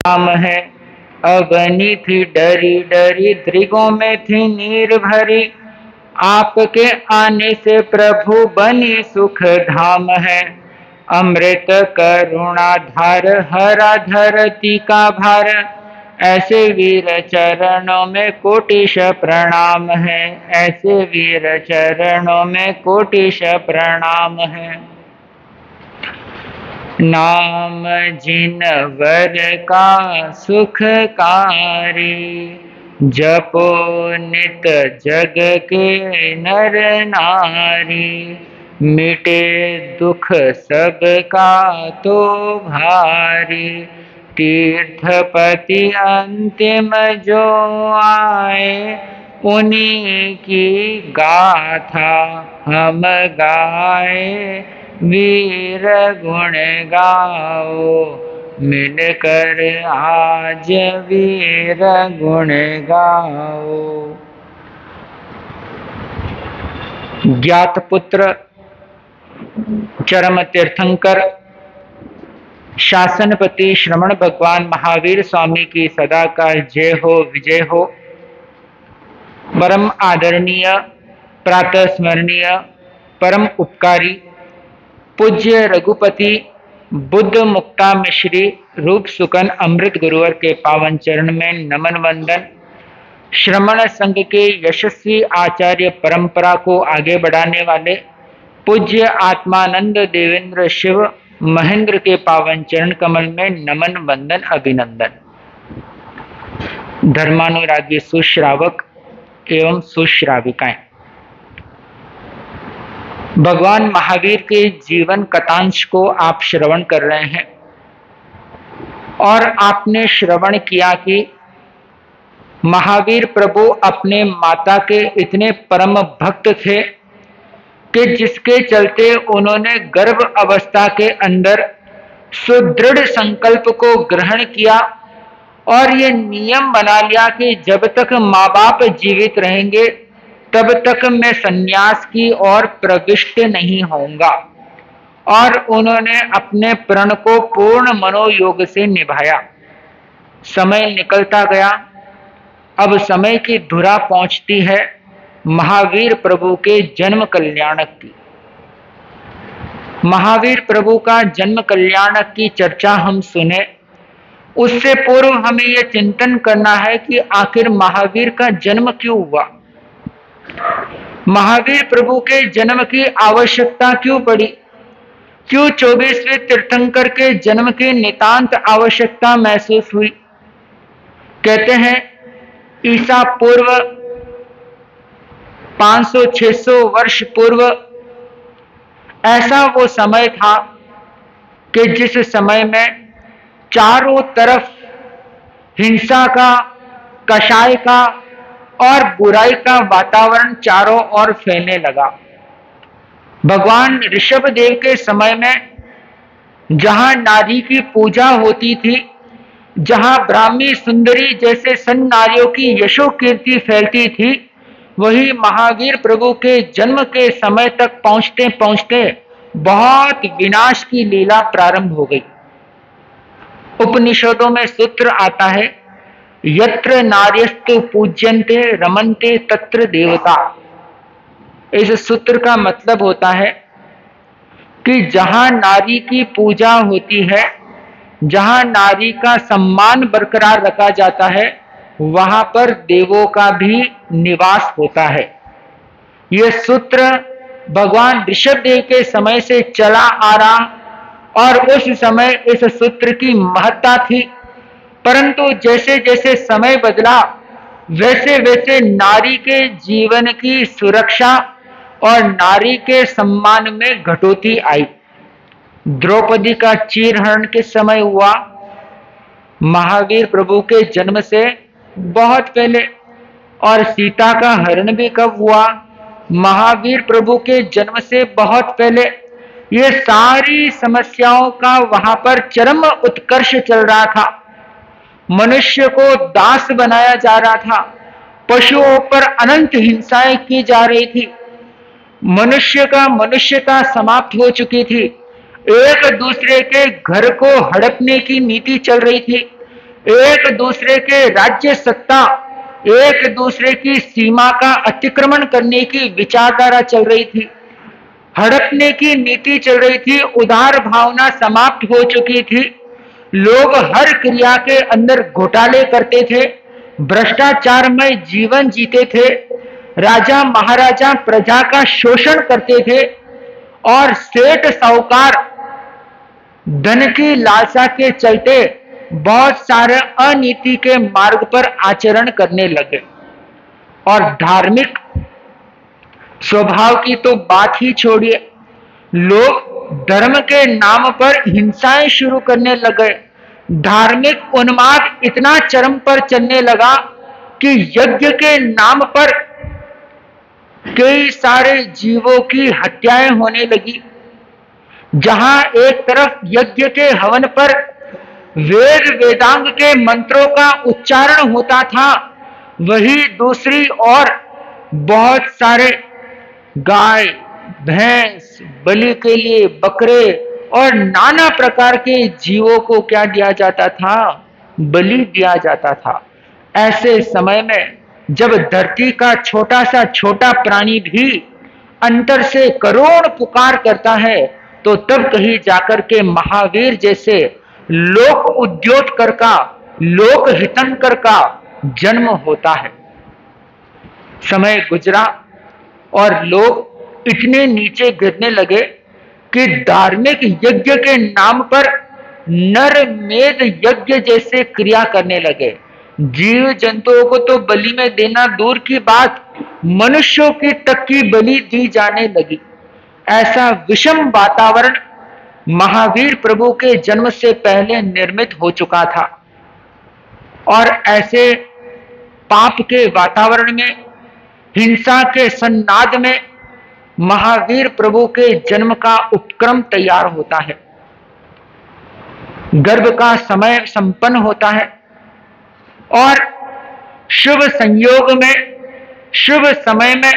नाम है। अगनी थी डरी डरी, दृगों में थी नीर भरी, आपके आने से प्रभु बनी सुख धाम है। अमृत करुणाधार, हरा धरती का भार, ऐसे वीर चरणों में कोटिश प्रणाम है। ऐसे वीर चरणों में कोटिश प्रणाम है। नाम जिनवर का सुखकारी, जपो नित जग के नर नारी, मिटे दुख सबका तो भारी, तीर्थपति अंतिम जो आए, उन्हीं की गाथा हम गाए। वीर गुण गाओ मिलकर आज, वीर गुण गाओ। ज्ञात पुत्र चरम तीर्थंकर शासनपति श्रवण भगवान महावीर स्वामी की सदा का जय हो, विजय हो। परम आदरणीय, प्रातः स्मरणीय, परम उपकारी पूज्य रघुपति बुद्ध मुक्ता मिश्री रूप सुकन अमृत गुरुवर के पावन चरण में नमन वंदन। श्रमण संघ के यशस्वी आचार्य परंपरा को आगे बढ़ाने वाले पूज्य आत्मानंद देवेंद्र शिव महेंद्र के पावन चरण कमल में नमन वंदन अभिनंदन। धर्मानुरागी सुश्रावक एवं सुश्राविकाएं, भगवान महावीर के जीवन कथांश को आप श्रवण कर रहे हैं और आपने श्रवण किया कि महावीर प्रभु अपने माता के इतने परम भक्त थे कि जिसके चलते उन्होंने गर्भ अवस्था के अंदर सुदृढ़ संकल्प को ग्रहण किया और ये नियम बना लिया कि जब तक माँ बाप जीवित रहेंगे तब तक मैं सन्यास की ओर प्रविष्ट नहीं होऊंगा। और उन्होंने अपने प्रण को पूर्ण मनोयोग से निभाया। समय निकलता गया, अब समय की धुरा पहुंचती है महावीर प्रभु के जन्म कल्याणक की। महावीर प्रभु का जन्म कल्याणक की चर्चा हम सुने, उससे पूर्व हमें यह चिंतन करना है कि आखिर महावीर का जन्म क्यों हुआ, महावीर प्रभु के जन्म की आवश्यकता क्यों पड़ी, क्यों 24वें तीर्थंकर के जन्म की नितांत आवश्यकता महसूस हुई। कहते हैं ईसा पूर्व 500-600 वर्ष पूर्व ऐसा वो समय था कि जिस समय में चारों तरफ हिंसा का, कषाय का और बुराई का वातावरण चारों ओर फैलने लगा। भगवान ऋषभ देव के समय में जहां नारी की पूजा होती थी, जहां ब्राह्मी सुंदरी जैसे सन नारियों की यशो कीर्ति फैलती थी, वही महावीर प्रभु के जन्म के समय तक पहुंचते पहुंचते बहुत विनाश की लीला प्रारंभ हो गई। उपनिषदों में सूत्र आता है, यत्र नार्यस्तु पूज्यन्ते रमन्ते तत्र देवता। इस सूत्र का मतलब होता है कि जहां नारी की पूजा होती है, जहां नारी का सम्मान बरकरार रखा जाता है, वहां पर देवों का भी निवास होता है। यह सूत्र भगवान ऋषभदेव के समय से चला आ रहा और उस समय इस सूत्र की महत्ता थी, परंतु जैसे जैसे समय बदला वैसे वैसे नारी के जीवन की सुरक्षा और नारी के सम्मान में घटोती आई। द्रौपदी का चीरहरण किस समय हुआ? महावीर प्रभु के जन्म से बहुत पहले। और सीता का हरण भी कब हुआ? महावीर प्रभु के जन्म से बहुत पहले। ये सारी समस्याओं का वहां पर चरम उत्कर्ष चल रहा था। मनुष्य को दास बनाया जा रहा था, पशुओं पर अनंत हिंसाएं की जा रही थी, मनुष्यता समाप्त हो चुकी थी, एक दूसरे के घर को हड़पने की नीति चल रही थी, एक दूसरे के राज्य सत्ता, एक दूसरे की सीमा का अतिक्रमण करने की विचारधारा चल रही थी, हड़पने की नीति चल रही थी, उदार भावना समाप्त हो चुकी थी, लोग हर क्रिया के अंदर घोटाले करते थे, भ्रष्टाचारमय जीवन जीते थे, राजा महाराजा प्रजा का शोषण करते थे और सेठ साहूकार धन की लालसा के चलते बहुत सारे अनीति के मार्ग पर आचरण करने लगे। और धार्मिक स्वभाव की तो बात ही छोड़िए, लोग धर्म के नाम पर हिंसाएं शुरू करने लगे। धार्मिक उन्माद इतना चरम पर चलने लगा कि यज्ञ के नाम पर कई सारे जीवों की हत्याएं होने लगी। जहां एक तरफ यज्ञ के हवन पर वेद वेदांग के मंत्रों का उच्चारण होता था, वही दूसरी ओर बहुत सारे गाय भैंस बलि के लिए बकरे और नाना प्रकार के जीवों को क्या दिया जाता था, बलि दिया जाता था। ऐसे समय में जब धरती का छोटा सा छोटा प्राणी भी अंतर से करोड़ पुकार करता है, तो तब कहीं जाकर के महावीर जैसे लोक उद्योतकर का, लोक हितंकर का जन्म होता है। समय गुजरा और लोग इतने नीचे गिरने लगे कि धार्मिक यज्ञ के नाम पर नर मेध यज्ञ जैसे क्रिया करने लगे। जीव जंतुओं को तो बलि में देना दूर की बात, मनुष्यों की तक की बलि दी जाने लगी। ऐसा विषम वातावरण महावीर प्रभु के जन्म से पहले निर्मित हो चुका था। और ऐसे पाप के वातावरण में, हिंसा के सन्नाद में महावीर प्रभु के जन्म का उपक्रम तैयार होता है। गर्भ का समय संपन्न होता है और शुभ संयोग में, शुभ समय में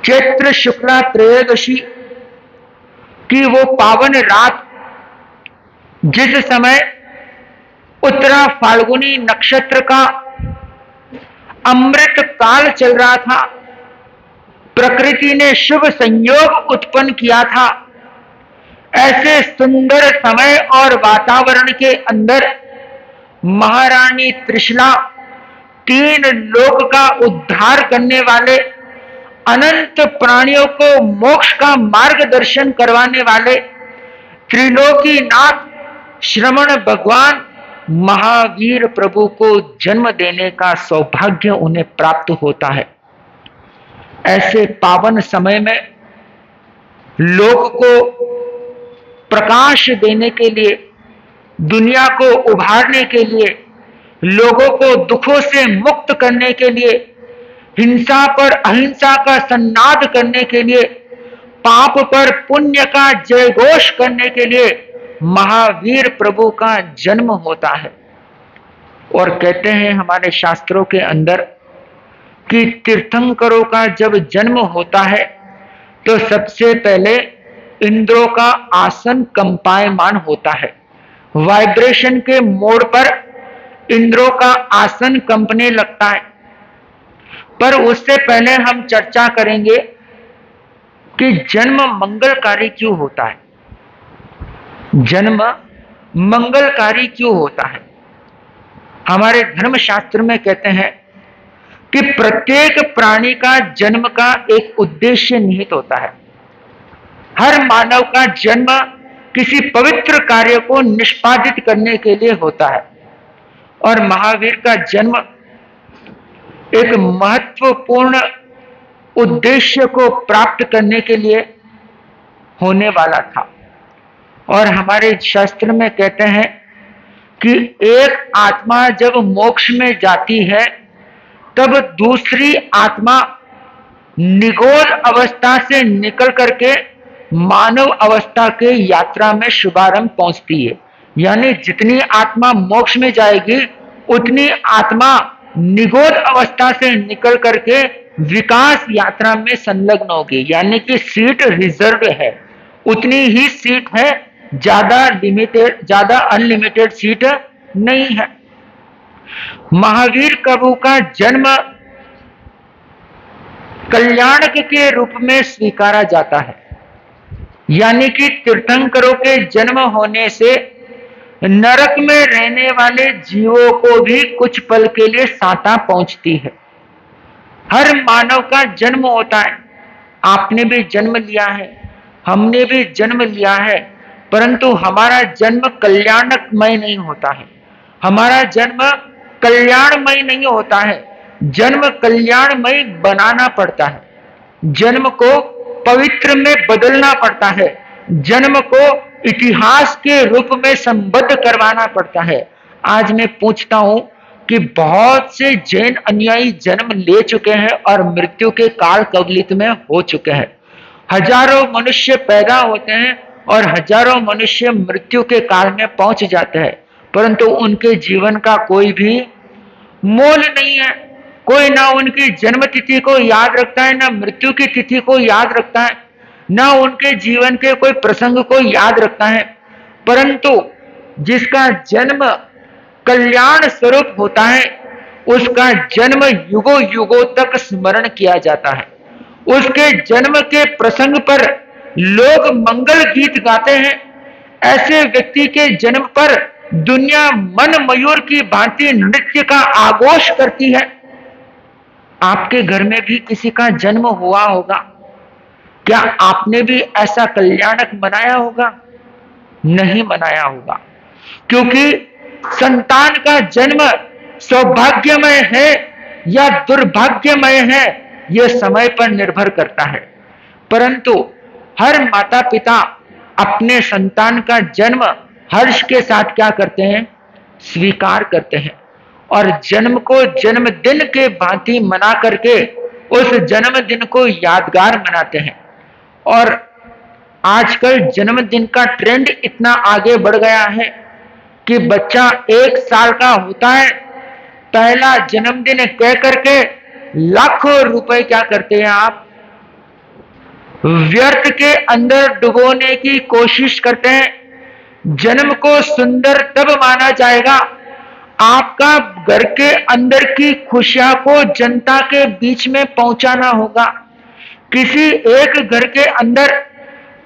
चैत्र शुक्ला त्रयोदशी की वो पावन रात, जिस समय उत्तरा फाल्गुनी नक्षत्र का अमृत काल चल रहा था, प्रकृति ने शुभ संयोग उत्पन्न किया था। ऐसे सुंदर समय और वातावरण के अंदर महारानी त्रिशला, तीन लोक का उद्धार करने वाले, अनंत प्राणियों को मोक्ष का मार्गदर्शन करवाने वाले त्रिलोकीनाथ श्रवण भगवान महावीर प्रभु को जन्म देने का सौभाग्य उन्हें प्राप्त होता है। ऐसे पावन समय में लोक को प्रकाश देने के लिए, दुनिया को उभारने के लिए, लोगों को दुखों से मुक्त करने के लिए, हिंसा पर अहिंसा का सन्नाद करने के लिए, पाप पर पुण्य का जयघोष करने के लिए महावीर प्रभु का जन्म होता है। और कहते हैं हमारे शास्त्रों के अंदर कि तीर्थंकरों का जब जन्म होता है तो सबसे पहले इंद्रों का आसन कंपायमान होता है। वाइब्रेशन के मोड पर इंद्रों का आसन कंपने लगता है। पर उससे पहले हम चर्चा करेंगे कि जन्म मंगलकारी क्यों होता है। जन्म मंगलकारी क्यों होता है? हमारे धर्मशास्त्र में कहते हैं कि प्रत्येक प्राणी का जन्म का एक उद्देश्य निहित होता है। हर मानव का जन्म किसी पवित्र कार्य को निष्पादित करने के लिए होता है और महावीर का जन्म एक महत्वपूर्ण उद्देश्य को प्राप्त करने के लिए होने वाला था। और हमारे शास्त्र में कहते हैं कि एक आत्मा जब मोक्ष में जाती है तब दूसरी आत्मा निगोल अवस्था से निकल करके मानव अवस्था के यात्रा में शुभारंभ पहुंचती है। यानी जितनी आत्मा मोक्ष में जाएगी उतनी आत्मा निगोल अवस्था से निकल करके विकास यात्रा में संलग्न होगी। यानी कि सीट रिजर्व है, उतनी ही सीट है, ज्यादा लिमिटेड, ज्यादा अनलिमिटेड सीट नहीं है। महावीर प्रभु का जन्म कल्याणक के रूप में स्वीकारा जाता है, यानी कि तीर्थंकरों के जन्म होने से नरक में रहने वाले जीवों को भी कुछ पल के लिए सांत्वना पहुंचती है। हर मानव का जन्म होता है, आपने भी जन्म लिया है, हमने भी जन्म लिया है, परंतु हमारा जन्म कल्याणमय नहीं होता है। हमारा जन्म कल्याणमय नहीं होता है, जन्म कल्याणमय बनाना पड़ता है, जन्म को पवित्र में बदलना पड़ता है, जन्म को इतिहास के रूप में संबद्ध करवाना पड़ता है। आज मैं पूछता हूं कि बहुत से जैन अनुयायी जन्म ले चुके हैं और मृत्यु के काल कवलित में हो चुके हैं। हजारों मनुष्य पैदा होते हैं और हजारों मनुष्य मृत्यु के काल में पहुंच जाते हैं, परंतु उनके जीवन का कोई भी मोल नहीं है। कोई ना उनकी जन्म तिथि को याद रखता है, ना मृत्यु की तिथि को याद रखता है, ना उनके जीवन के कोई प्रसंग को याद रखता है। परंतु जिसका जन्म कल्याण स्वरूप होता है, उसका जन्म युगों युगों तक स्मरण किया जाता है। उसके जन्म के प्रसंग पर लोग मंगल गीत गाते हैं। ऐसे व्यक्ति के जन्म पर दुनिया मन मयूर की भांति नृत्य का आघोष करती है। आपके घर में भी किसी का जन्म हुआ होगा, क्या आपने भी ऐसा कल्याणक मनाया होगा? नहीं मनाया होगा, क्योंकि संतान का जन्म सौभाग्यमय है या दुर्भाग्यमय है, यह समय पर निर्भर करता है। परंतु हर माता पिता अपने संतान का जन्म हर्ष के साथ क्या करते हैं? स्वीकार करते हैं और जन्म को जन्मदिन के भांति मना करके उस जन्मदिन को यादगार मनाते हैं। और आजकल जन्मदिन का ट्रेंड इतना आगे बढ़ गया है कि बच्चा 1 साल का होता है, पहला जन्मदिन कह करके लाखों रुपए क्या करते हैं आप? व्यर्थ के अंदर डुबोने की कोशिश करते हैं। जन्म को सुंदर तब माना जाएगा, आपका घर के अंदर की खुशियां को जनता के बीच में पहुंचाना होगा। किसी एक घर के अंदर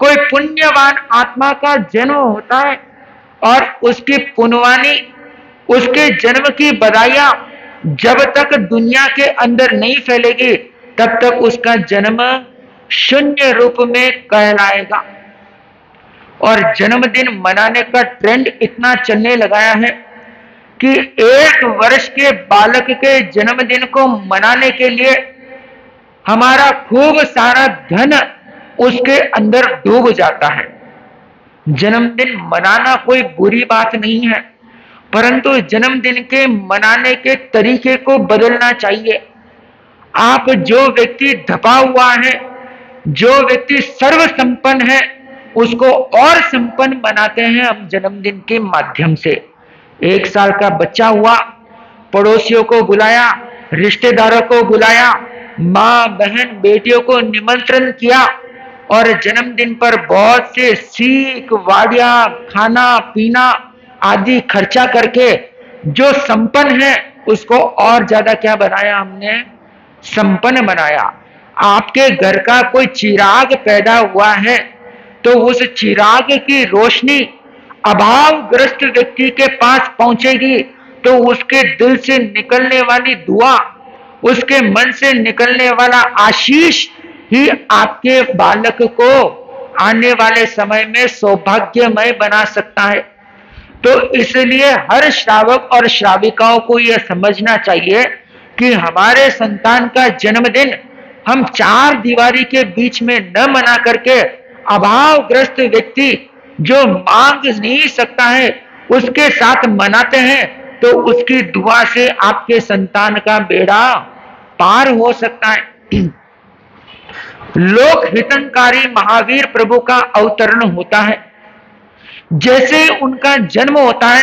कोई पुण्यवान आत्मा का जन्म होता है और उसकी पुण्यवानी, उसके जन्म की बधाइयां जब तक दुनिया के अंदर नहीं फैलेगी, तब तक उसका जन्म शून्य रूप में कहलाएगा। और जन्मदिन मनाने का ट्रेंड इतना चलने लगाया है कि 1 वर्ष के बालक के जन्मदिन को मनाने के लिए हमारा खूब सारा धन उसके अंदर डूब जाता है। जन्मदिन मनाना कोई बुरी बात नहीं है, परंतु जन्मदिन के मनाने के तरीके को बदलना चाहिए। आप जो व्यक्ति धपा हुआ है, जो व्यक्ति सर्व संपन्न है, उसको और संपन्न बनाते हैं हम जन्मदिन के माध्यम से। 1 साल का बच्चा हुआ, पड़ोसियों को बुलाया, रिश्तेदारों को बुलाया, माँ बहन बेटियों को निमंत्रण किया और जन्मदिन पर बहुत से सीख वाडिया, खाना पीना आदि खर्चा करके जो संपन्न है उसको और ज्यादा क्या बनाया? हमने संपन्न बनाया। आपके घर का कोई चिराग पैदा हुआ है तो उस चिराग की रोशनी अभावग्रस्त व्यक्ति के पास पहुंचेगी तो उसके दिल से निकलने वाली दुआ, उसके मन से निकलने वाला आशीष ही आपके बालक को आने वाले समय में सौभाग्यमय बना सकता है। तो इसलिए हर श्रावक और श्राविकाओं को यह समझना चाहिए कि हमारे संतान का जन्मदिन हम 4 दीवारी के बीच में न मना करके अभावग्रस्त व्यक्ति जो मांग नहीं सकता है उसके साथ मनाते हैं, तो उसकी दुआ से आपके संतान का बेड़ा पार हो सकता है। लोक हितकारी महावीर प्रभु का अवतरण होता है। जैसे उनका जन्म होता है,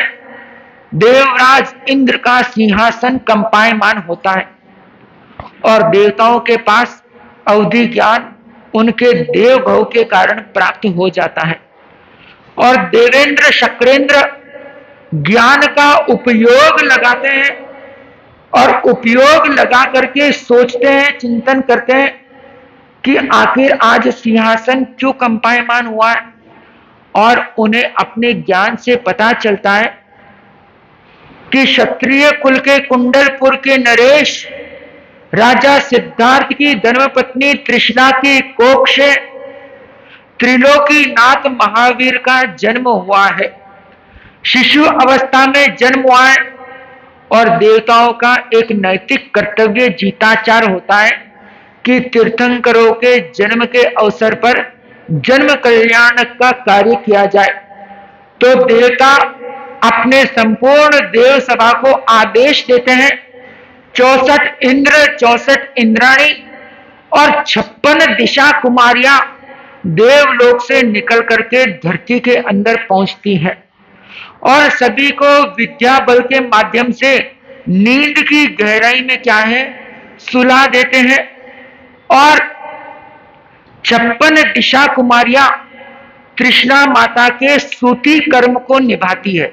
देवराज इंद्र का सिंहासन कंपायमान होता है और देवताओं के पास अवधि ज्ञान उनके देव भव के कारण प्राप्त हो जाता है। और देवेंद्र शक्रेंद्र ज्ञान का उपयोग लगाते हैं और उपयोग लगा करके सोचते हैं, चिंतन करते हैं कि आखिर आज सिंहासन क्यों कंपायमान हुआ है। और उन्हें अपने ज्ञान से पता चलता है कि क्षत्रिय कुल के कुंडलपुर के नरेश राजा सिद्धार्थ की धर्मपत्नी त्रिशला की कोख से त्रिलोकीनाथ महावीर का जन्म हुआ है। शिशु अवस्था में जन्म हुआ है और देवताओं का एक नैतिक कर्तव्य जीताचार होता है कि तीर्थंकरों के जन्म के अवसर पर जन्म कल्याण का कार्य किया जाए। तो देवता अपने संपूर्ण देव सभा को आदेश देते हैं, 64 इंद्र, 64 इंद्राणी और 56 दिशा कुमारियां देवलोक से निकल करके धरती के अंदर पहुंचती हैं और सभी को विद्या बल के माध्यम से नींद की गहराई में क्या है, सुला देते हैं। और 56 दिशा कुमारियां तृष्णा माता के सूती कर्म को निभाती है,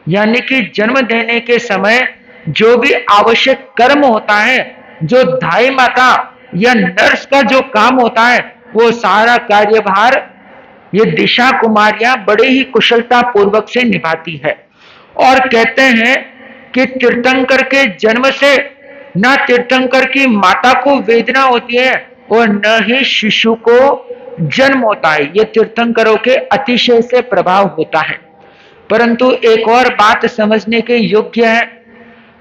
यानी कि जन्म देने के समय जो भी आवश्यक कर्म होता है, जो धाई माता या नर्स का जो काम होता है, वो सारा कार्यभार ये दिशा कुमारियां बड़े ही कुशलता पूर्वक से निभाती है। और कहते हैं कि तीर्थंकर के जन्म से न तीर्थंकर की माता को वेदना होती है और न ही शिशु को जन्म होता है। यह तीर्थंकरों के अतिशय से प्रभाव होता है। परंतु एक और बात समझने के योग्य है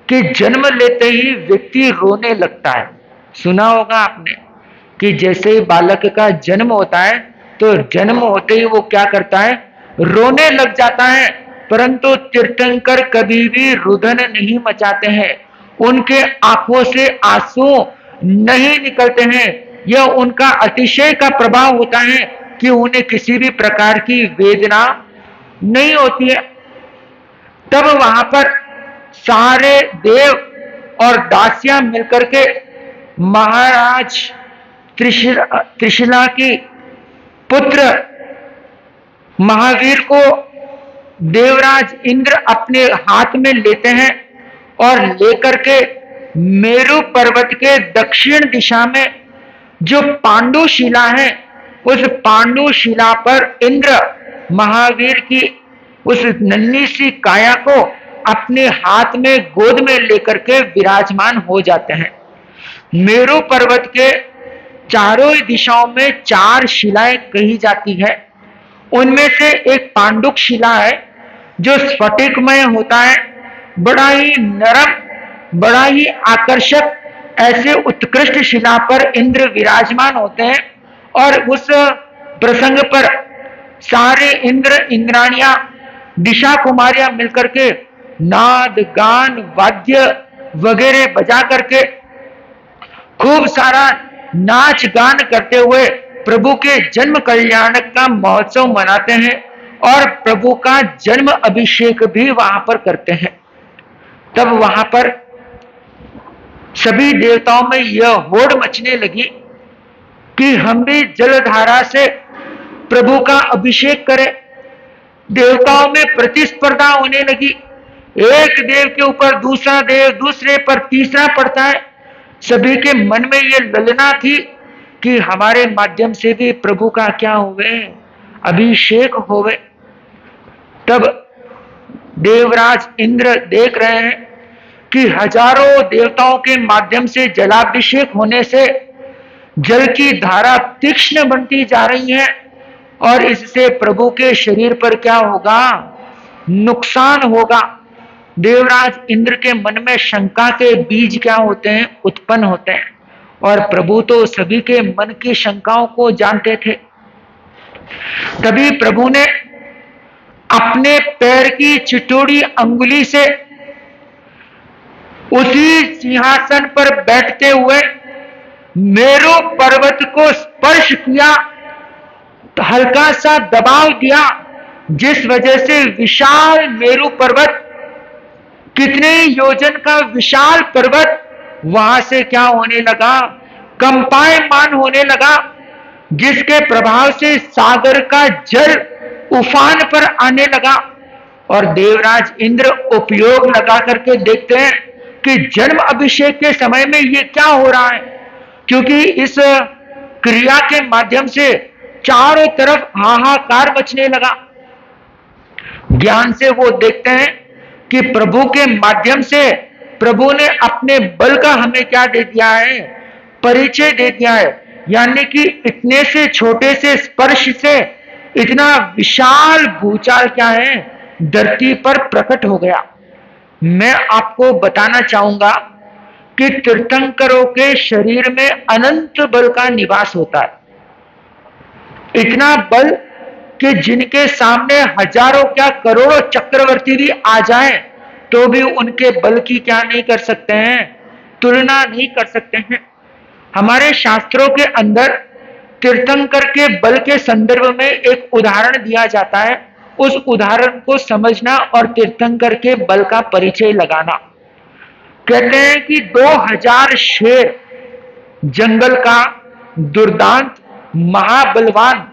कि जन्म लेते ही व्यक्ति रोने लगता है। सुना होगा आपने कि जैसे ही बालक का जन्म होता है तो जन्म होते ही वो क्या करता है, रोने लग जाता है। परंतु तीर्थंकर कभी भी रुदन नहीं मचाते हैं, उनके आंखों से आंसू नहीं निकलते हैं। यह उनका अतिशय का प्रभाव होता है कि उन्हें किसी भी प्रकार की वेदना नहीं होती है। तब वहां पर सारे देव और दासियां मिलकर के महाराज त्रिशला की पुत्र महावीर को देवराज इंद्र अपने हाथ में लेते हैं और लेकर के मेरु पर्वत के दक्षिण दिशा में जो पांडुशिला है, उस पांडुशिला पर इंद्र महावीर की उस नन्ही सी काया को अपने हाथ में गोद में लेकर के विराजमान हो जाते हैं। मेरु पर्वत के चारों दिशाओं में 4 शिलाएं कही जाती है। उनमें से एक पांडुक शिला है जो स्फटिकमय होता है, बड़ा ही नरम, बड़ा ही आकर्षक। ऐसे उत्कृष्ट शिला पर इंद्र विराजमान होते हैं और उस प्रसंग पर सारे इंद्र इंद्राणियां दिशा कुमारियां मिलकर के नाद गान वाद्य वगैरह बजा करके खूब सारा नाच गान करते हुए प्रभु के जन्म कल्याण का महोत्सव मनाते हैं और प्रभु का जन्म अभिषेक भी वहां पर करते हैं। तब वहां पर सभी देवताओं में यह होड़ मचने लगी कि हम भी जलधारा से प्रभु का अभिषेक करें। देवताओं में प्रतिस्पर्धा होने लगी, एक देव के ऊपर दूसरा देव, दूसरे पर तीसरा पड़ता है। सभी के मन में ये ललना थी कि हमारे माध्यम से भी प्रभु का क्या होवे, अभिषेक होवे। तब देवराज इंद्र देख रहे हैं कि हजारों देवताओं के माध्यम से जलाभिषेक होने से जल की धारा तीक्ष्ण बनती जा रही है और इससे प्रभु के शरीर पर क्या होगा, नुकसान होगा। देवराज इंद्र के मन में शंका के बीज क्या होते हैं, उत्पन्न होते हैं। और प्रभु तो सभी के मन की शंकाओं को जानते थे। तभी प्रभु ने अपने पैर की चिटोड़ी अंगुली से उसी सिंहासन पर बैठते हुए मेरु पर्वत को स्पर्श किया, हल्का सा दबाव दिया, जिस वजह से विशाल मेरु पर्वत, कितने योजन का विशाल पर्वत वहां से क्या होने लगा, कंपायमान होने लगा, जिसके प्रभाव से सागर का जल उफान पर आने लगा। और देवराज इंद्र उपयोग लगा करके देखते हैं कि जन्म अभिषेक के समय में ये क्या हो रहा है, क्योंकि इस क्रिया के माध्यम से चारों तरफ हाहाकार मचने लगा। ज्ञान से वो देखते हैं कि प्रभु के माध्यम से प्रभु ने अपने बल का हमें क्या दे दिया है, परिचय दे दिया है। यानी कि इतने से छोटे से स्पर्श से इतना विशाल भूचाल क्या है, धरती पर प्रकट हो गया। मैं आपको बताना चाहूंगा कि तीर्थंकरों के शरीर में अनंत बल का निवास होता है। इतना बल कि जिनके सामने हजारों क्या करोड़ों चक्रवर्ती भी आ जाए तो भी उनके बल की क्या नहीं कर सकते हैं, तुलना नहीं कर सकते हैं। हमारे शास्त्रों के अंदर तीर्थंकर के बल के संदर्भ में एक उदाहरण दिया जाता है। उस उदाहरण को समझना और तीर्थंकर के बल का परिचय लगाना। कहते हैं कि 2000 शेर जंगल का दुर्दांत महाबलवान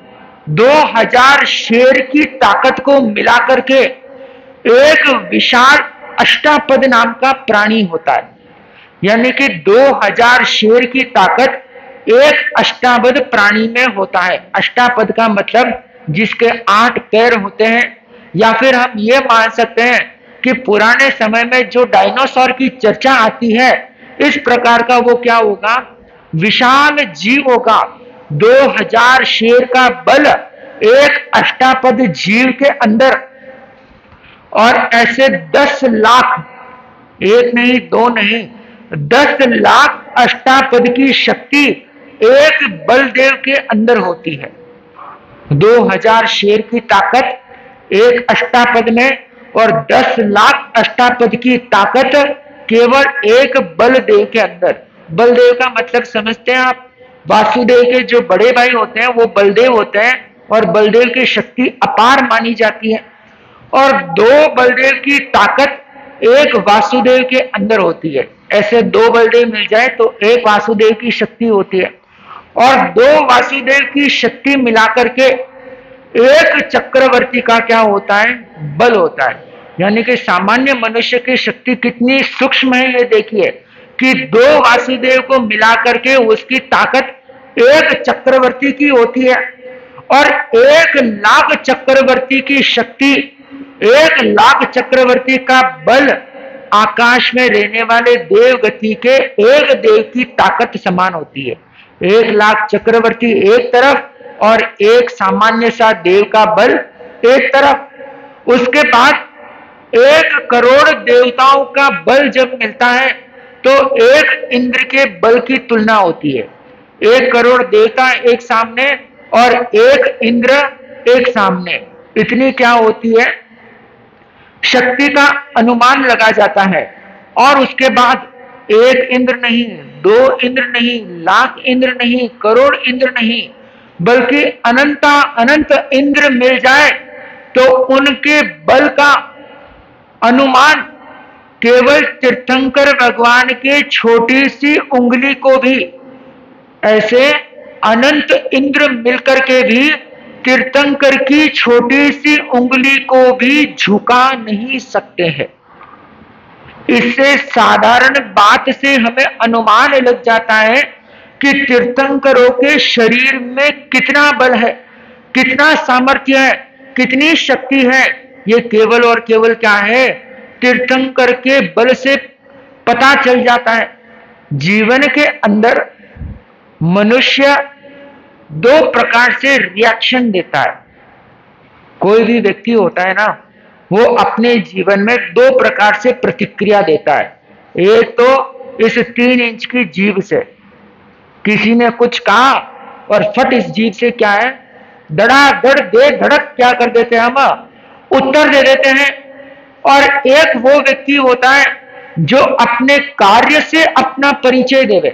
2000 शेर की ताकत को मिलाकर के एक विशाल अष्टापद नाम का प्राणी होता है। यानी कि 2000 शेर की ताकत एक अष्टापद प्राणी में होता है। अष्टापद का मतलब जिसके 8 पैर होते हैं, या फिर हम ये मान सकते हैं कि पुराने समय में जो डायनासोर की चर्चा आती है, इस प्रकार का वो क्या होगा, विशाल जीव होगा। 2000 शेर का बल एक अष्टापद जीव के अंदर, और ऐसे 10 लाख, एक नहीं दो नहीं 10 लाख अष्टापद की शक्ति एक बलदेव के अंदर होती है। 2000 शेर की ताकत एक अष्टापद में और 10 लाख अष्टापद की ताकत केवल एक बलदेव के अंदर। बलदेव का मतलब समझते हैं आप, वासुदेव के जो बड़े भाई होते हैं वो बलदेव होते हैं, और बलदेव की शक्ति अपार मानी जाती है। और 2 बलदेव की ताकत एक वासुदेव के अंदर होती है। ऐसे 2 बलदेव मिल जाए तो एक वासुदेव की शक्ति होती है, और 2 वासुदेव की शक्ति मिलाकर के एक चक्रवर्ती का क्या होता है, बल होता है। यानी कि सामान्य मनुष्य की शक्ति कितनी सूक्ष्म है, ये देखिए कि 2 वासुदेव को मिलाकर के उसकी ताकत एक चक्रवर्ती की होती है, और 1 लाख चक्रवर्ती की शक्ति, 1 लाख चक्रवर्ती का बल आकाश में रहने वाले देव गति के एक देव की ताकत समान होती है। 1 लाख चक्रवर्ती एक तरफ और एक सामान्य सा देव का बल एक तरफ। उसके बाद 1 करोड़ देवताओं का बल जब मिलता है तो एक इंद्र के बल की तुलना होती है। 1 करोड़ देवता एक सामने और एक इंद्र एक सामने, इतनी क्या होती है शक्ति का अनुमान लगा जाता है। और उसके बाद 1 इंद्र नहीं, 2 इंद्र नहीं, लाख इंद्र नहीं, करोड़ इंद्र नहीं, बल्कि अनंत इंद्र मिल जाए तो उनके बल का अनुमान केवल तीर्थंकर भगवान के छोटी सी उंगली को भी, ऐसे अनंत इंद्र मिलकर के भी तीर्थंकर की छोटी सी उंगली को भी झुका नहीं सकते हैं। इससे साधारण बात से हमें अनुमान लग जाता है कि तीर्थंकरों के शरीर में कितना बल है, कितना सामर्थ्य है, कितनी शक्ति है। ये केवल और केवल क्या है, तीर्थंकर के बल से पता चल जाता है। जीवन के अंदर मनुष्य 2 प्रकार से रिएक्शन देता है। कोई भी व्यक्ति होता है ना, वो अपने जीवन में 2 प्रकार से प्रतिक्रिया देता है। एक तो इस 3 इंच की जीभ से, किसी ने कुछ कहा और फट इस जीभ से क्या है, धड़ाधड़ दे धड़क क्या कर देते हैं, हम उत्तर दे देते हैं। और एक वो व्यक्ति होता है जो अपने कार्य से अपना परिचय देवे।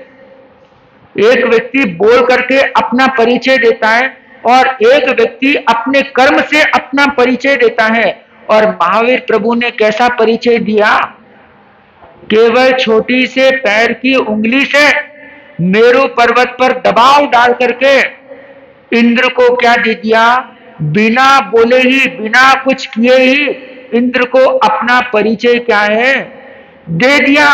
एक व्यक्ति बोल करके अपना परिचय देता है और एक व्यक्ति अपने कर्म से अपना परिचय देता है। और महावीर प्रभु ने कैसा परिचय दिया, केवल छोटी से पैर की उंगली से मेरु पर्वत पर दबाव डाल करके इंद्र को क्या दे दिया, बिना बोले ही, बिना कुछ किए ही इंद्र को अपना परिचय क्या है दे दिया,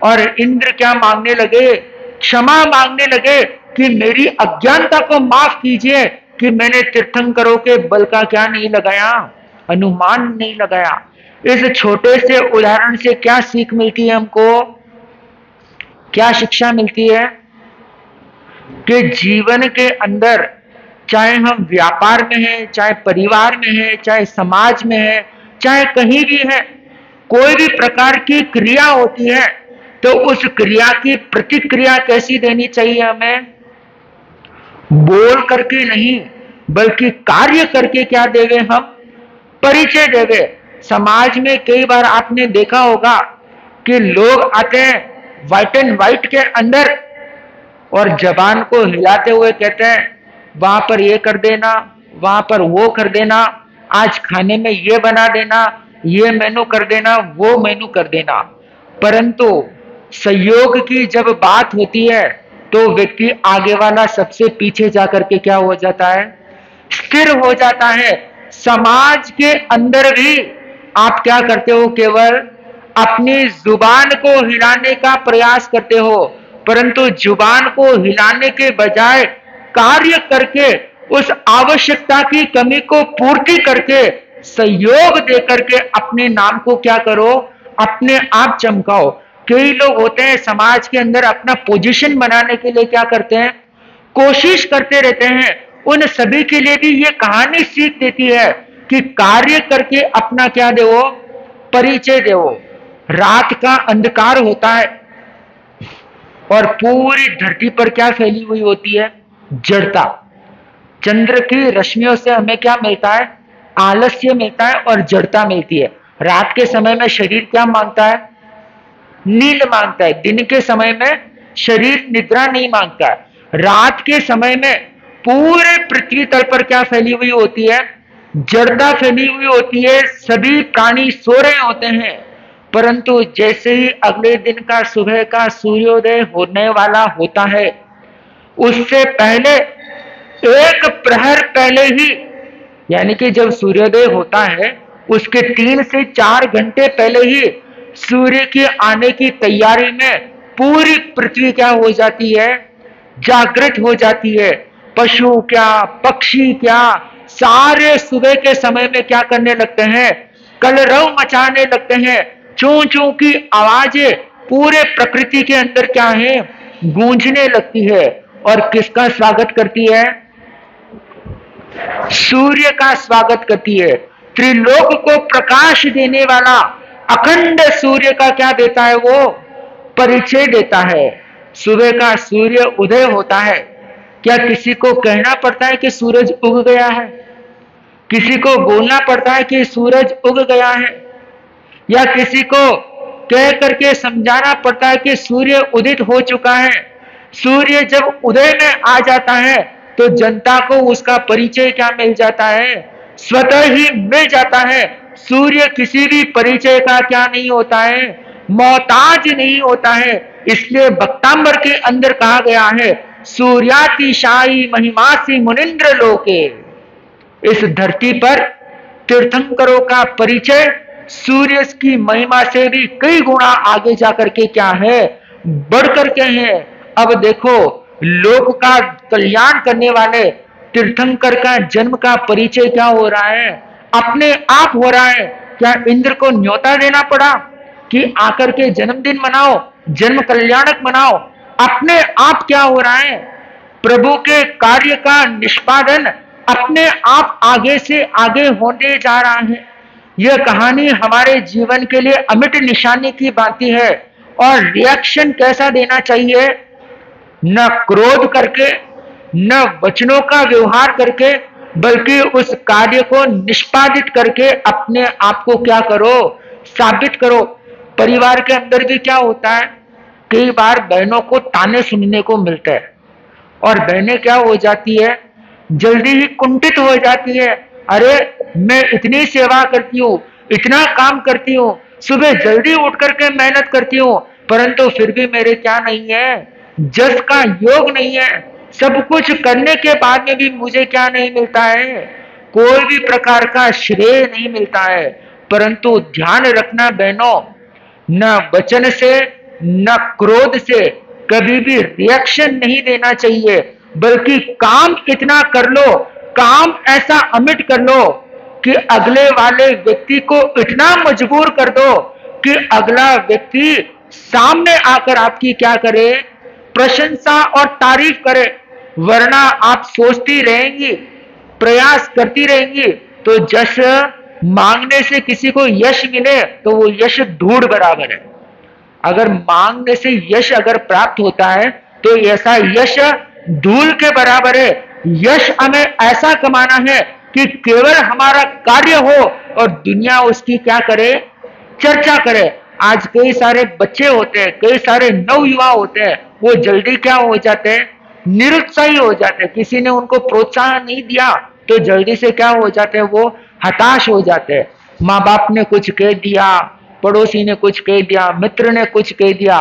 और इंद्र क्या मांगने लगे, क्षमा मांगने लगे कि मेरी अज्ञानता को माफ कीजिए कि मैंने तीर्थंकरों के बल का क्या नहीं लगाया, अनुमान नहीं लगाया। इस छोटे से उदाहरण से क्या सीख मिलती है हमको, क्या शिक्षा मिलती है कि जीवन के अंदर चाहे हम व्यापार में हैं, चाहे परिवार में हैं, चाहे समाज में हैं, चाहे कहीं भी है, कोई भी प्रकार की क्रिया होती है तो उस क्रिया की प्रतिक्रिया कैसी देनी चाहिए हमें, बोल करके नहीं बल्कि कार्य करके क्या देवे हम, परिचय देवे। समाज में कई बार आपने देखा होगा कि लोग आते हैं व्हाइट एंड व्हाइट के अंदर और जबान को हिलाते हुए कहते हैं वहां पर ये कर देना, वहां पर वो कर देना, आज खाने में ये बना देना, ये मेनू कर देना, वो मेनू कर देना। परंतु सहयोग की जब बात होती है तो व्यक्ति आगे वाला सबसे पीछे जाकर के क्या हो जाता है, स्थिर हो जाता है। समाज के अंदर भी आप क्या करते हो, केवल अपनी जुबान को हिलाने का प्रयास करते हो, परंतु जुबान को हिलाने के बजाय कार्य करके उस आवश्यकता की कमी को पूर्ति करके सहयोग देकर के अपने नाम को क्या करो, अपने आप चमकाओ। कई लोग होते हैं समाज के अंदर अपना पोजीशन बनाने के लिए क्या करते हैं, कोशिश करते रहते हैं। उन सभी के लिए भी ये कहानी सीख देती है कि कार्य करके अपना क्या देवो, परिचय देवो। रात का अंधकार होता है और पूरी धरती पर क्या फैली हुई होती है, जड़ता। चंद्र की रश्मियों से हमें क्या मिलता है, आलस्य मिलता है और जड़ता मिलती है। रात के समय में शरीर क्या मांगता है, नींद मांगता है। दिन के समय में शरीर निद्रा नहीं मांगता है। रात के समय में पूरे पृथ्वी तल पर क्या फैली हुई होती है, जड़ता फैली हुई होती है। सभी प्राणी सो रहे होते हैं, परंतु जैसे ही अगले दिन का सुबह का सूर्योदय होने वाला होता है, उससे पहले एक प्रहर पहले ही, यानी कि जब सूर्योदय होता है उसके 3 से 4 घंटे पहले ही सूर्य के आने की तैयारी में पूरी पृथ्वी क्या हो जाती है, जागृत हो जाती है। पशु क्या, पक्षी क्या, सारे सुबह के समय में क्या करने लगते हैं, कलरव मचाने लगते हैं। चूं चूं की आवाजें पूरे प्रकृति के अंदर क्या है, गूंजने लगती है। और किसका स्वागत करती है, सूर्य का स्वागत करती है। त्रिलोक को प्रकाश देने वाला अखंड सूर्य का क्या देता है, वो परिचय देता है। सुबह का सूर्य उदय होता है, क्या किसी को कहना पड़ता है कि सूरज उग गया है, किसी को बोलना पड़ता है कि सूरज उग गया है, या किसी को कह करके समझाना पड़ता है कि सूर्य उदित हो चुका है। सूर्य जब उदय में आ जाता है तो जनता को उसका परिचय क्या मिल जाता है, स्वतः ही मिल जाता है। सूर्य किसी भी परिचय का क्या नहीं होता है, मोहताज नहीं होता है। इसलिए भक्तांबर के अंदर कहा गया है, सूर्यातिशायी महिमासी मुनिंद्र लोके। इस धरती पर तीर्थंकरों का परिचय सूर्य की महिमा से भी कई गुना आगे जाकर के क्या है, बढ़ करके है। अब देखो, लोक का कल्याण करने वाले तीर्थंकर का जन्म का परिचय क्या हो रहा है, अपने आप हो रहा है। क्या इंद्र को न्योता देना पड़ा कि आकर के जन्मदिन मनाओ, जन्म कल्याणक मनाओ? अपने आप क्या हो रहा है, प्रभु के कार्य का निष्पादन अपने आप आगे से आगे होने जा रहा है। यह कहानी हमारे जीवन के लिए अमिट निशानी की बाती है। और रिएक्शन कैसा देना चाहिए, न क्रोध करके, न वचनों का व्यवहार करके, बल्कि उस कार्य को निष्पादित करके अपने आप को क्या करो, साबित करो। परिवार के अंदर भी क्या होता है, कई बार बहनों को ताने सुनने को मिलता है और बहनें क्या हो जाती है, जल्दी ही कुंठित हो जाती है। अरे मैं इतनी सेवा करती हूँ, इतना काम करती हूँ, सुबह जल्दी उठ करके मेहनत करती हूँ, परंतु फिर भी मेरे क्या नहीं है, जस का योग नहीं है। सब कुछ करने के बाद में भी मुझे क्या नहीं मिलता है, कोई भी प्रकार का श्रेय नहीं मिलता है, परंतु ध्यान रखना बहनों, न वचन से न क्रोध से कभी भी रिएक्शन नहीं देना चाहिए, बल्कि काम इतना कर लो, काम ऐसा अमिट कर लो कि अगले वाले व्यक्ति को इतना मजबूर कर दो कि अगला व्यक्ति सामने आकर आपकी क्या करे, प्रशंसा और तारीफ करे। वरना आप सोचती रहेंगी, प्रयास करती रहेंगी, तो जश मांगने से किसी को यश मिले तो वो यश धूड़ बराबर है। अगर मांगने से यश अगर प्राप्त होता है तो ऐसा यश धूल के बराबर है। यश हमें ऐसा कमाना है कि केवल हमारा कार्य हो और दुनिया उसकी क्या करे, चर्चा करे। आज कई सारे बच्चे होते हैं, कई सारे नवयुवा होते हैं, वो जल्दी क्या हो जाते हैं, निरुत्साही हो जाते हैं। किसी ने उनको प्रोत्साहन नहीं दिया तो जल्दी से क्या हो जाते हैं, वो हताश हो जाते हैं। माँ बाप ने कुछ कह दिया, पड़ोसी ने कुछ कह दिया, मित्र ने कुछ कह दिया,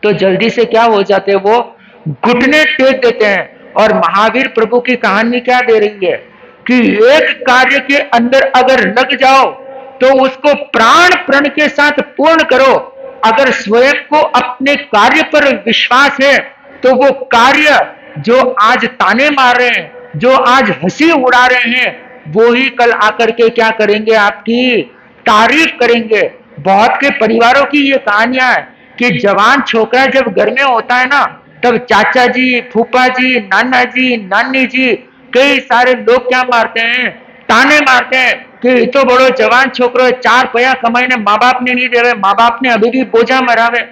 तो जल्दी से क्या हो जाते हैं, वो घुटने टेक देते हैं। और महावीर प्रभु की कहानी क्या दे रही है कि एक कार्य के अंदर अगर लग जाओ तो उसको प्राण प्रण के साथ पूर्ण करो। अगर स्वयं को अपने कार्य पर विश्वास है तो वो कार्य जो आज ताने मार रहे हैं, जो आज हंसी उड़ा रहे हैं, वो ही कल आकर के क्या करेंगे, आपकी तारीफ करेंगे। बहुत के परिवारों की ये कहानियां है कि जवान छोकरा जब घर में होता है ना, तब चाचा जी, फूफा जी, नाना जी, नानी जी, कई सारे लोग क्या मारते हैं, ताने मारते हैं कि तो बड़ो जवान छोकरो, 4 पैसा कमाईने माँ बाप ने नहीं देवे, माँ बाप ने अभी भी बोझा मरावे।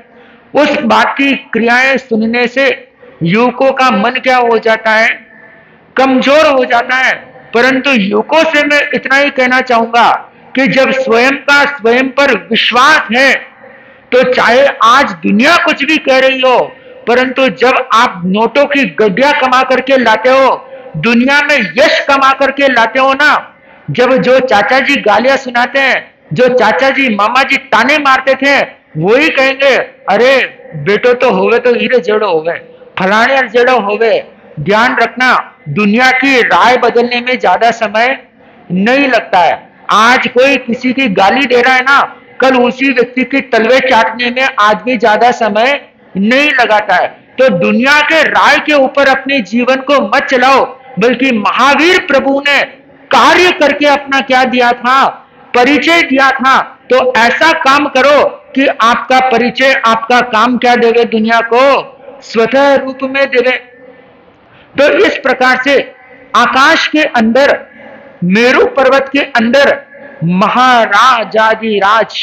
उस बात की क्रियाएं सुनने से युवकों का मन क्या हो जाता है, कमजोर हो जाता है। परंतु युवकों से मैं इतना ही कहना चाहूंगा कि जब स्वयं का स्वयं पर विश्वास है तो चाहे आज दुनिया कुछ भी कह रही हो, परंतु जब आप नोटों की गड्डियां कमा करके लाते हो, दुनिया में यश कमा करके लाते हो ना, जब जो चाचा जी गालियां सुनाते हैं, जो चाचा जी मामा जी ताने मारते थे, वही कहेंगे अरे बेटो तो होवे तो हीरे जड़ो होवे, फलाने जड़ो होवे। ध्यान रखना, दुनिया की राय बदलने में ज्यादा समय नहीं लगता है। आज कोई किसी की गाली दे रहा है ना, कल उसी व्यक्ति की तलवे चाटने में आज भी ज्यादा समय नहीं लगाता है। तो दुनिया के राय के ऊपर अपने जीवन को मत चलाओ, बल्कि महावीर प्रभु ने कार्य करके अपना क्या दिया था, परिचय दिया था। तो ऐसा काम करो कि आपका परिचय, आपका काम क्या देवे, दुनिया को स्वतः रूप में देवे। तो इस प्रकार से आकाश के अंदर, मेरु पर्वत के अंदर महाराजाधिराज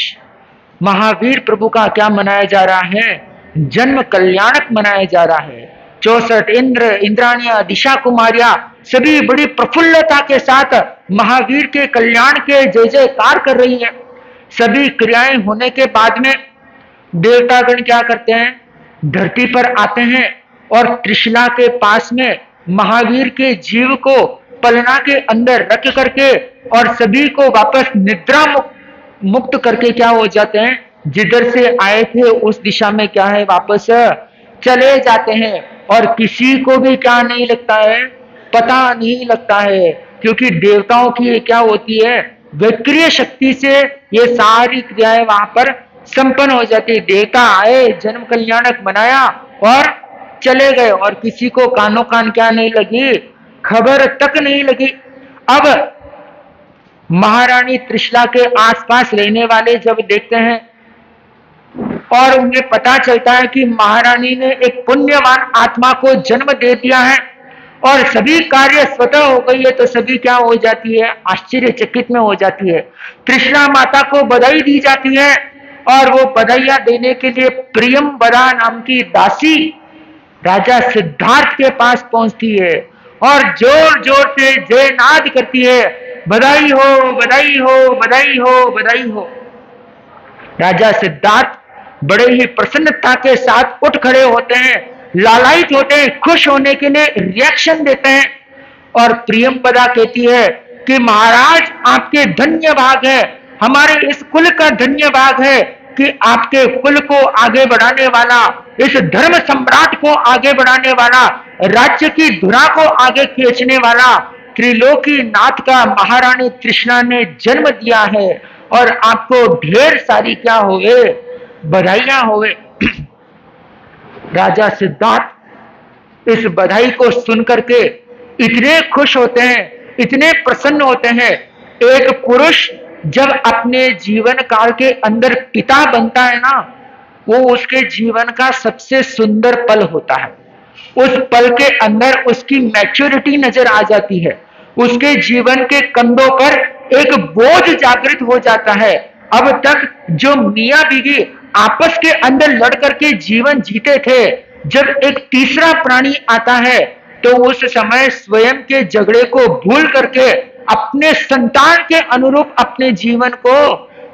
महावीर प्रभु का क्या मनाया जा रहा है, जन्म कल्याणक मनाया जा रहा है। 64 इंद्र, इंद्राणियां, दिशा कुमारियां सभी बड़ी प्रफुल्लता के साथ महावीर के कल्याण के जय जयकार कर रही है। सभी क्रियाएं होने के बाद में देवतागण क्या करते हैं, धरती पर आते हैं और त्रिशला के पास में महावीर के जीव को पलना के अंदर रख करके और सभी को वापस निद्रा मुक्त करके क्या हो जाते हैं, जिधर से आए थे उस दिशा में क्या है, वापस चले जाते हैं। और किसी को भी क्या नहीं लगता है, पता नहीं लगता है, क्योंकि देवताओं की क्या होती है, विक्रिय शक्ति से ये सारी क्रियाएं वहां पर संपन्न हो जाती है। देवता आए, जन्म कल्याणक मनाया और चले गए, और किसी को कानों कान क्या नहीं लगी, खबर तक नहीं लगी। अब महारानी त्रिशला के आसपास रहने वाले जब देखते हैं और उन्हें पता चलता है कि महारानी ने एक पुण्यवान आत्मा को जन्म दे दिया है और सभी कार्य स्वतः हो गई है, तो सभी क्या हो जाती है, आश्चर्यचकित में हो जाती है। त्रिशला माता को बधाई दी जाती है और वो बधाइयां देने के लिए प्रियंवदा नाम की दासी राजा सिद्धार्थ के पास पहुंचती है और जोर जोर से जयनाद करती है, बधाई हो, बधाई हो, बधाई हो, बधाई हो। राजा सिद्धार्थ बड़े ही प्रसन्नता के साथ उठ खड़े होते हैं, लालायित होते हैं, खुश होने के लिए रिएक्शन देते हैं। और प्रियंवदा कहती है कि महाराज आपके धन्य भाग है, हमारे इस कुल का धन्य भाग है कि आपके कुल को आगे बढ़ाने वाला, इस धर्म सम्राट को आगे बढ़ाने वाला, राज्य की धुरा को आगे खींचने वाला त्रिलोकी नाथ का महारानी त्रिशला ने जन्म दिया है। और आपको ढेर सारी क्या होवे, बधाइयां होवे। राजा सिद्धार्थ इस बधाई को सुनकर के इतने खुश होते हैं, इतने प्रसन्न होते हैं। एक पुरुष जब अपने जीवन काल के अंदर पिता बनता है ना, वो उसके जीवन का सबसे सुंदर पल होता है। उस पल के अंदर उसकी मैच्योरिटी नजर आ जाती है। उसके जीवन के कंधों पर एक बोझ जागृत हो जाता है। अब तक जो मियां बीवी आपस के अंदर लड़ करके जीवन जीते थे, जब एक तीसरा प्राणी आता है तो उस समय स्वयं के झगड़े को भूल करके अपने संतान के अनुरूप अपने जीवन को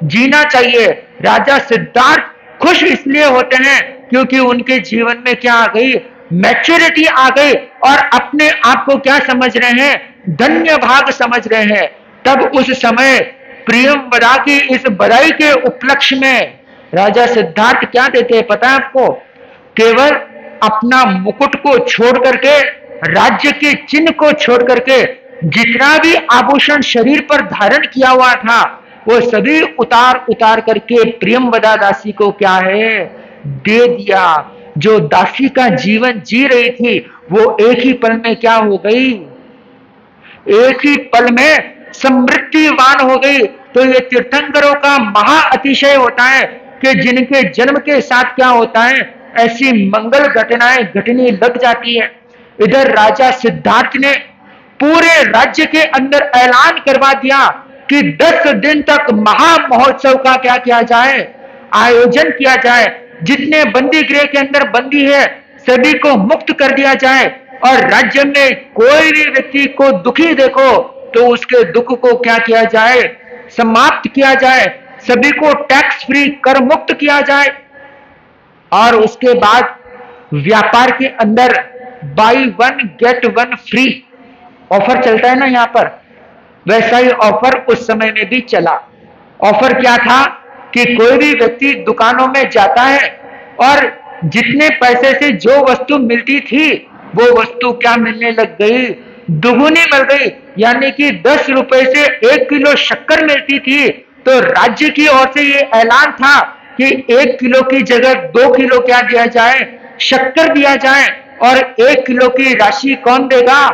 जीना चाहिए। राजा सिद्धार्थ खुश इसलिए होते हैं क्योंकि उनके जीवन में क्या आ गई, मैच्योरिटी आ गई, और अपने आप को क्या समझ रहे हैं, धन्य भाग समझ रहे हैं। तब उस समय प्रियंवदा की इस बधाई के उपलक्ष्य में राजा सिद्धार्थ क्या देते हैं पता है आपको? केवल अपना मुकुट को छोड़ करके, राज्य के चिन्ह को छोड़ करके, जितना भी आभूषण शरीर पर धारण किया हुआ था वो सभी उतार उतार करके प्रियंवदा दासी को क्या है, दे दिया। जो दासी का जीवन जी रही थी वो एक ही पल में क्या हो गई, एक ही पल में समृद्धिवान हो गई। तो ये तीर्थंकरों का महा अतिशय होता है कि जिनके जन्म के साथ क्या होता है, ऐसी मंगल घटनाएं घटने लग जाती है। इधर राजा सिद्धार्थ ने पूरे राज्य के अंदर ऐलान करवा दिया कि 10 दिन तक महा महोत्सव का क्या किया जाए, आयोजन किया जाए। जितने बंदी गृह के अंदर बंदी है सभी को मुक्त कर दिया जाए, और राज्य में कोई भी व्यक्ति को दुखी देखो तो उसके दुख को क्या किया जाए, समाप्त किया जाए। सभी को टैक्स फ्री, कर मुक्त किया जाए। और उसके बाद व्यापार के अंदर बाई 1 गेट 1 फ्री ऑफर चलता है ना यहाँ पर, वैसा ही ऑफर उस समय में भी चला। ऑफर क्या था कि कोई भी व्यक्ति दुकानों में जाता है और जितने पैसे से जो वस्तु मिलती थी वो वस्तु क्या मिलने लग गई, दुगुनी मिल गई। यानी कि 10 रुपए से 1 किलो शक्कर मिलती थी, तो राज्य की ओर से ये ऐलान था कि 1 किलो की जगह 2 किलो क्या दिया जाए, शक्कर दिया जाए। और 1 किलो की राशि कौन देगा,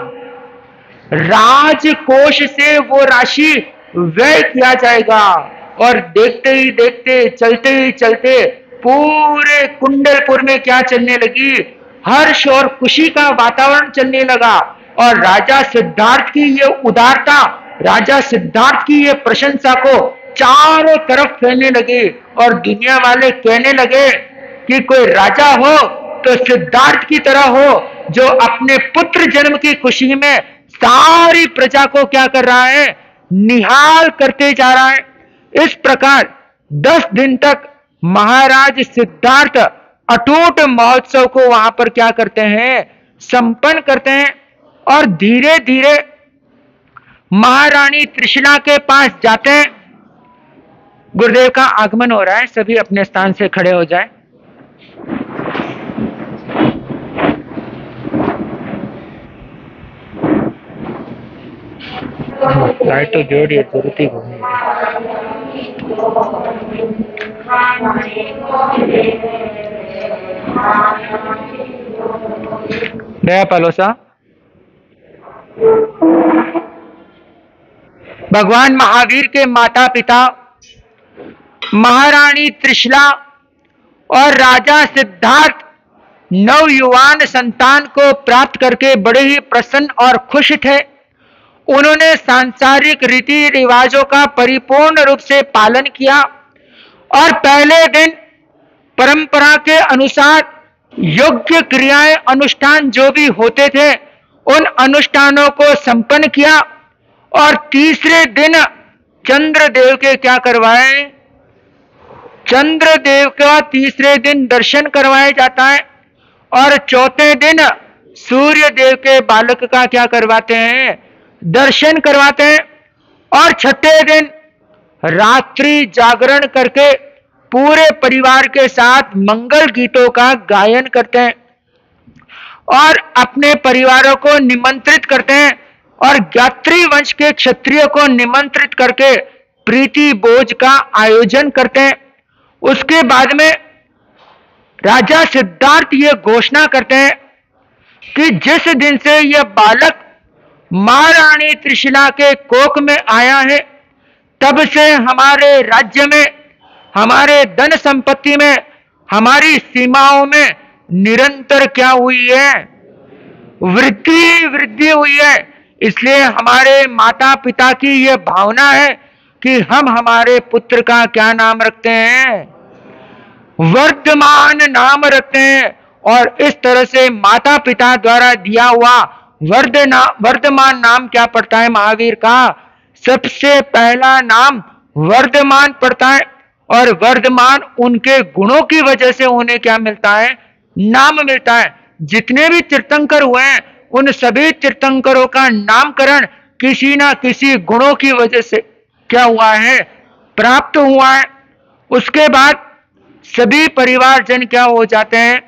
राजकोष से वो राशि व्यय किया जाएगा। और देखते ही देखते, चलते ही चलते पूरे कुंडलपुर में क्या चलने लगी, हर्ष और खुशी का वातावरण चलने लगा। और राजा सिद्धार्थ की ये उदारता, राजा सिद्धार्थ की ये प्रशंसा को चारों तरफ फैलने लगे। और दुनिया वाले कहने लगे कि कोई राजा हो तो सिद्धार्थ की तरह हो, जो अपने पुत्र जन्म की खुशी में सारी प्रजा को क्या कर रहा है, निहाल करते जा रहा है। इस प्रकार 10 दिन तक महाराज सिद्धार्थ अटूट महोत्सव को वहां पर क्या करते हैं, संपन्न करते हैं। और धीरे धीरे महारानी त्रिशला के पास जाते हैं। गुरुदेव का आगमन हो रहा है, सभी अपने स्थान से खड़े हो जाएं। लाइट तो जोड़िए, जरूरत ही होगी। नया पलोसा भगवान महावीर के माता पिता महारानी त्रिशला और राजा सिद्धार्थ नवयुवान संतान को प्राप्त करके बड़े ही प्रसन्न और खुश थे। उन्होंने सांसारिक रीति रिवाजों का परिपूर्ण रूप से पालन किया और पहले दिन परंपरा के अनुसार योग्य क्रियाएं अनुष्ठान जो भी होते थे उन अनुष्ठानों को संपन्न किया। और तीसरे दिन चंद्रदेव के क्या करवाए, चंद्रदेव का तीसरे दिन दर्शन करवाया जाता है। और चौथे दिन सूर्य देव के बालक का क्या करवाते हैं, दर्शन करवाते हैं। और छठे दिन रात्रि जागरण करके पूरे परिवार के साथ मंगल गीतों का गायन करते हैं और अपने परिवारों को निमंत्रित करते हैं। और ज्ञात्री वंश के क्षत्रिय को निमंत्रित करके प्रीति भोज का आयोजन करते हैं। उसके बाद में राजा सिद्धार्थ ये घोषणा करते हैं कि जिस दिन से यह बालक महारानी त्रिशिला के कोख में आया है, तब से हमारे राज्य में, हमारे धन संपत्ति में, हमारी सीमाओं में निरंतर क्या हुई है? वृद्धि हुई है। इसलिए हमारे माता पिता की यह भावना है कि हम हमारे पुत्र का क्या नाम रखते हैं? वर्धमान नाम रखते हैं। और इस तरह से माता पिता द्वारा दिया हुआ वर्धमान नाम क्या पड़ता है महावीर का? सबसे पहला नाम वर्धमान पड़ता है। और वर्धमान उनके गुणों की वजह से उन्हें क्या मिलता है? नाम मिलता है। जितने भी तीर्थंकर हुए हैं, उन सभी तीर्थंकरों का नामकरण किसी ना किसी गुणों की वजह से क्या हुआ है? प्राप्त हुआ है। उसके बाद सभी परिवारजन क्या हो जाते हैं?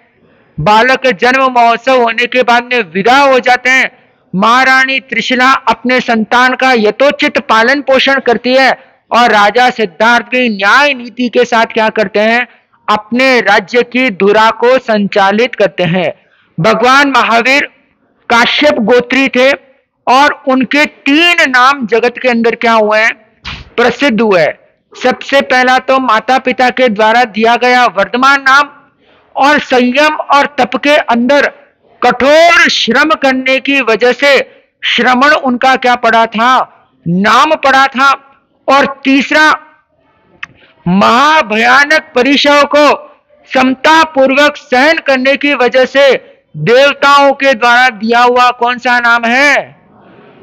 बालक जन्म महोत्सव होने के बाद में विदा हो जाते हैं। महारानी त्रिशिला अपने संतान का यथोचित पालन पोषण करती है और राजा सिद्धार्थ की न्याय नीति के साथ क्या करते हैं? अपने राज्य की धुरा को संचालित करते हैं। भगवान महावीर काश्यप गोत्री थे और उनके 3 नाम जगत के अंदर क्या हुए हैं? प्रसिद्ध हुए। सबसे पहला तो माता पिता के द्वारा दिया गया वर्धमान नाम, और संयम और तप के अंदर कठोर श्रम करने की वजह से श्रमण उनका क्या पड़ा था? नाम पड़ा था। और तीसरा, महाभयानक परीक्षाओं को समता पूर्वक सहन करने की वजह से देवताओं के द्वारा दिया हुआ कौन सा नाम है?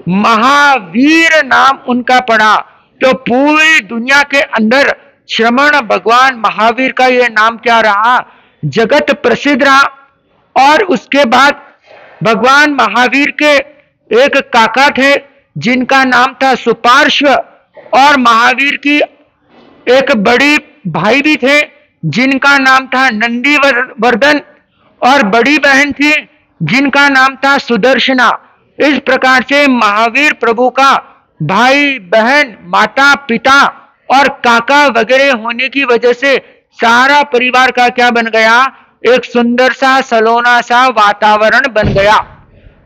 महावीर नाम उनका पड़ा। तो पूरी दुनिया के अंदर श्रमण भगवान महावीर का यह नाम क्या रहा? जगत प्रसिद्ध रहा। और उसके बाद भगवान महावीर के एक काका थे जिनका नाम था सुपार्श्व, और महावीर की एक बड़ी भाई भी थे जिनका नाम था नंदीवर्धन, और बड़ी बहन थी जिनका नाम था सुदर्शना। इस प्रकार से महावीर प्रभु का भाई बहन, माता पिता और काका वगैरह होने की वजह से सारा परिवार का क्या बन गया? एक सुंदर सा सलोना सा वातावरण बन गया।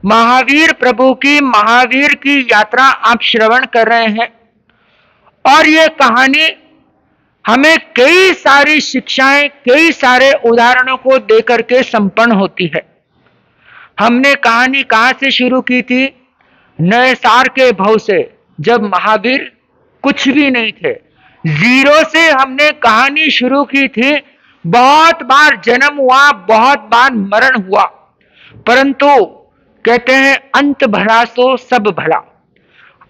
महावीर प्रभु की महावीर की यात्रा आप श्रवण कर रहे हैं, और ये कहानी हमें कई सारी शिक्षाएं, कई सारे उदाहरणों को देकर के संपन्न होती है। हमने कहानी कहां से शुरू की थी? नए सार के भव से, जब महावीर कुछ भी नहीं थे, जीरो से हमने कहानी शुरू की थी। बहुत बार जन्म हुआ, बहुत बार मरण हुआ, परंतु कहते हैं अंत भला सो सब भला।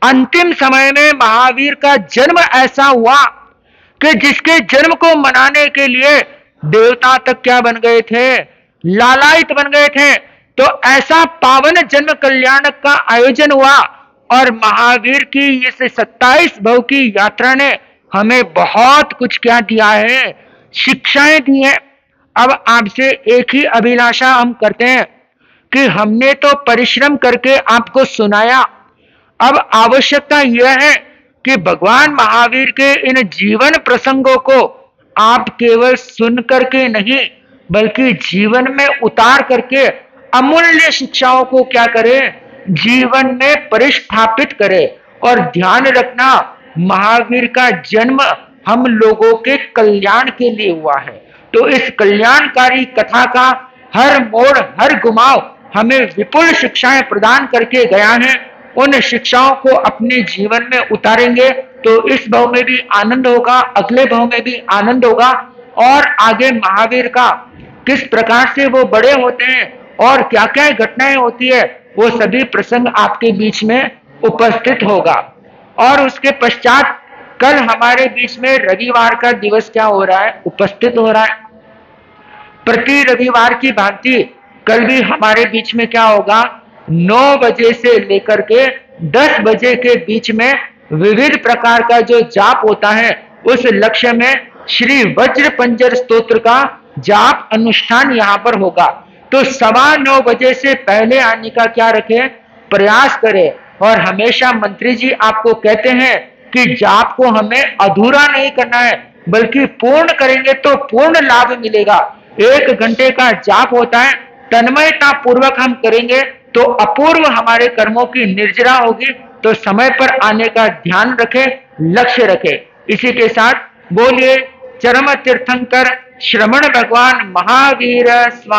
अंतिम समय में महावीर का जन्म ऐसा हुआ कि जिसके जन्म को मनाने के लिए देवता तक क्या बन गए थे? लालायित बन गए थे। तो ऐसा पावन जन्म कल्याण का आयोजन हुआ, और महावीर की इस 27 भव की यात्रा ने हमें बहुत कुछ क्या दिया है? शिक्षाएं दी हैं। अब आपसे एक ही अभिलाषा हम करते हैं कि हमने तो परिश्रम करके आपको सुनाया, अब आवश्यकता यह है कि भगवान महावीर के इन जीवन प्रसंगों को आप केवल सुन करके नहीं, बल्कि जीवन में उतार करके अमूल्य शिक्षाओं को क्या करें? जीवन में परिस्थापित करें। और ध्यान रखना, महावीर का जन्म हम लोगों के कल्याण के लिए हुआ है। तो इस कल्याणकारी कथा का हर मोड़, हर घुमाव हमें विपुल शिक्षाएं प्रदान करके गया है। उन शिक्षाओं को अपने जीवन में उतारेंगे तो इस भाव में भी आनंद होगा, अगले भाव में भी आनंद होगा, और आगे महावीर का किस प्रकार से वो बड़े होते हैं और क्या क्या घटनाएं होती है, वो सभी प्रसंग आपके बीच में उपस्थित होगा। और उसके पश्चात कल हमारे बीच में रविवार का दिवस क्या हो रहा है? उपस्थित हो रहा है। प्रति रविवार की भांति कल भी हमारे बीच में क्या होगा? 9 बजे से लेकर के 10 बजे के बीच में विविध प्रकार का जो जाप होता है, उस लक्ष्य में श्री वज्र पंजर स्तोत्र का जाप अनुष्ठान यहाँ पर होगा। तो 9:15 बजे से पहले आने का क्या रखें? प्रयास करें। और हमेशा मंत्री जी आपको कहते हैं कि जाप को हमें अधूरा नहीं करना है, बल्कि पूर्ण करेंगे तो पूर्ण लाभ मिलेगा। 1 घंटे का जाप होता है, तन्मयता पूर्वक हम करेंगे तो अपूर्व हमारे कर्मों की निर्जरा होगी। तो समय पर आने का ध्यान रखें, लक्ष्य रखें। इसी के साथ बोलिए चरम तीर्थंकर श्रमण भगवान महावीर स्वामी